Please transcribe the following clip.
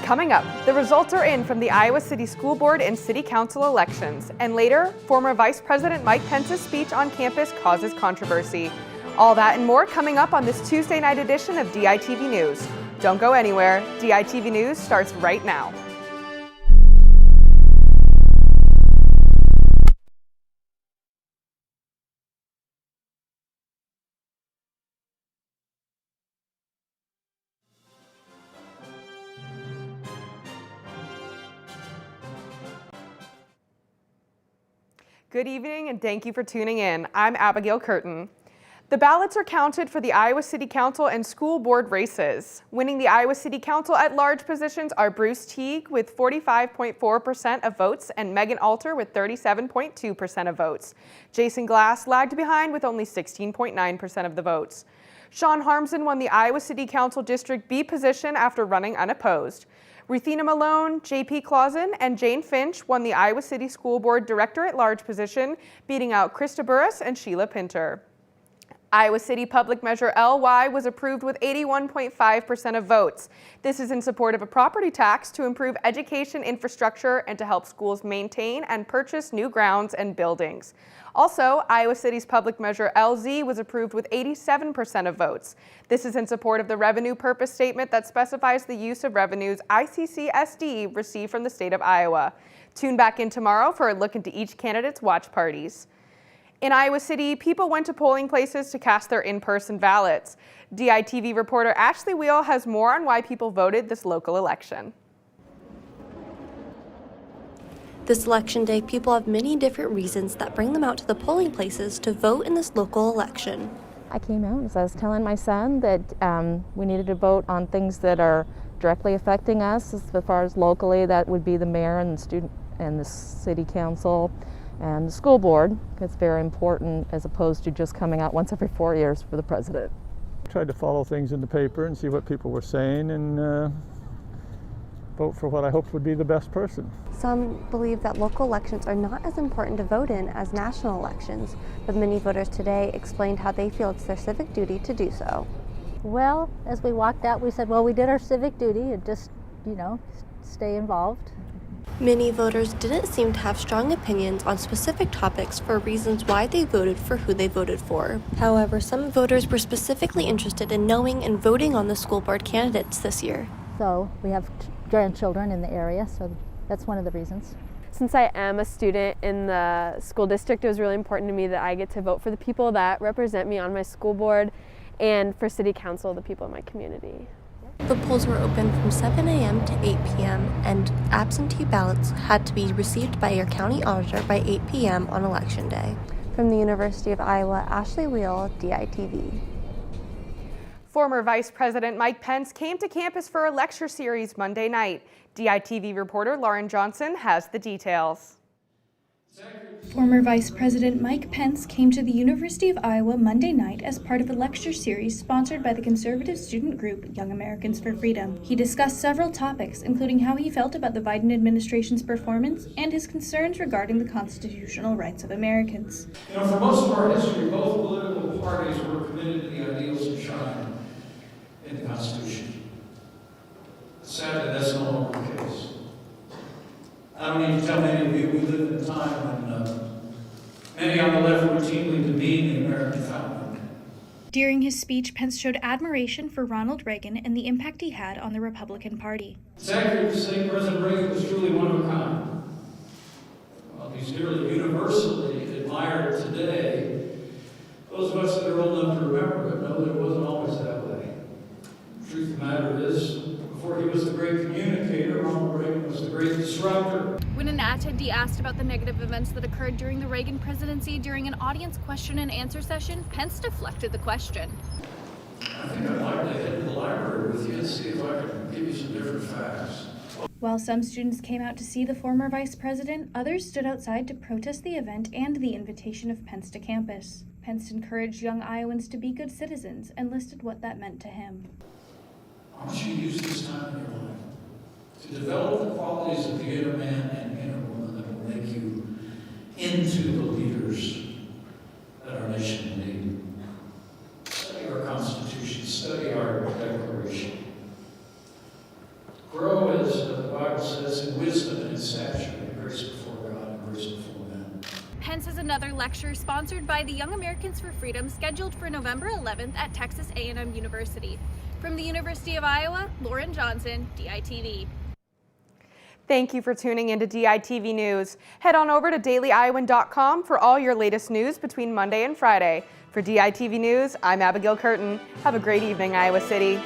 Coming up, the results are in from the Iowa City School Board and City Council elections. And later, former Vice President Mike Pence's speech on campus causes controversy. All that and more coming up on this Tuesday night edition of DITV News. Don't go anywhere. DITV News starts right now. Good evening and thank you for tuning in. I'm Abigail Curtin. The ballots are counted for the Iowa City Council and School Board races. Winning the Iowa City Council at-large positions are Bruce Teague with 45.4% of votes and Megan Alter with 37.2% of votes. Jason Glass lagged behind with only 16.9% of the votes. Sean Harmsen won the Iowa City Council District B position after running unopposed. Ruthina Malone, J.P. Clausen, and Jane Finch won the Iowa City School Board Director-at-Large position, beating out Krista Burris and Sheila Pinter. Iowa City Public Measure LY was approved with 81.5% of votes. This is in support of a property tax to improve education infrastructure and to help schools maintain and purchase new grounds and buildings. Also, Iowa City's Public Measure LZ was approved with 87% of votes. This is in support of the revenue purpose statement that specifies the use of revenues ICCSD received from the state of Iowa. Tune back in tomorrow for a look into each candidate's watch parties. In Iowa City, people went to polling places to cast their in-person ballots. DITV reporter Ashley Wheel has more on why people voted this local election. This election day, people have many different reasons that bring them out to the polling places to vote in this local election. I came out as I was telling my son that we needed to vote on things that are directly affecting us as far as locally. That would be the mayor and the student and the city council and the school board. It's very important as opposed to just coming out once every 4 years for the president. I tried to follow things in the paper and see what people were saying and vote for what I hoped would be the best person. Some believe that local elections are not as important to vote in as national elections, but many voters today explained how they feel it's their civic duty to do so. Well, as we walked out, we said, well, we did our civic duty and just, stay involved. Many voters didn't seem to have strong opinions on specific topics for reasons why they voted for who they voted for. However, some voters were specifically interested in knowing and voting on the school board candidates this year. So we have grandchildren in the area, so that's one of the reasons. Since I am a student in the school district, it was really important to me that I get to vote for the people that represent me on my school board and for city council, the people in my community. The polls were open from 7 a.m. to 8 p.m. and absentee ballots had to be received by your county auditor by 8 p.m. on election day. From the University of Iowa, Ashley Wheel, DITV. Former Vice President Mike Pence came to campus for a lecture series Monday night. DITV reporter Lauren Johnson has the details. Former Vice President Mike Pence came to the University of Iowa Monday night as part of a lecture series sponsored by the conservative student group Young Americans for Freedom. He discussed several topics, including how he felt about the Biden administration's performance and his concerns regarding the constitutional rights of Americans. For most of our history, both political parties were committed to the ideals enshrined in the Constitution. Sadly, that's no longer the case. I don't need to tell many of you we live in a time when many on the left routinely demean the American founding. During his speech, Pence showed admiration for Ronald Reagan and the impact he had on the Republican Party. It's accurate to say President Reagan was truly one of a kind. While he's nearly universally admired today, those of us that are old enough to remember it know that it wasn't always that way. The truth of the matter is, before he was the great communicator, Ronald Reagan was the great disruptor. When an attendee asked about the negative events that occurred during the Reagan presidency during an audience question and answer session, Pence deflected the question. I think I'd like to head to the library with you and see if I can give you some different facts. While some students came out to see the former vice president, others stood outside to protest the event and the invitation of Pence to campus. Pence encouraged young Iowans to be good citizens and listed what that meant to him. I want you to use this time in your life to develop the qualities of the inner man and inner woman that will make you into the leaders that our nation needs. Study our Constitution, study our Declaration. Grow as the Bible says, in wisdom and in stature, and grace before God and grace before men. Pence has another lecture sponsored by the Young Americans for Freedom scheduled for November 11th at Texas A&M University. From the University of Iowa, Lauren Johnson, DITV. Thank you for tuning in to DITV News. Head on over to dailyiowan.com for all your latest news between Monday and Friday. For DITV News, I'm Abigail Curtin. Have a great evening, Iowa City.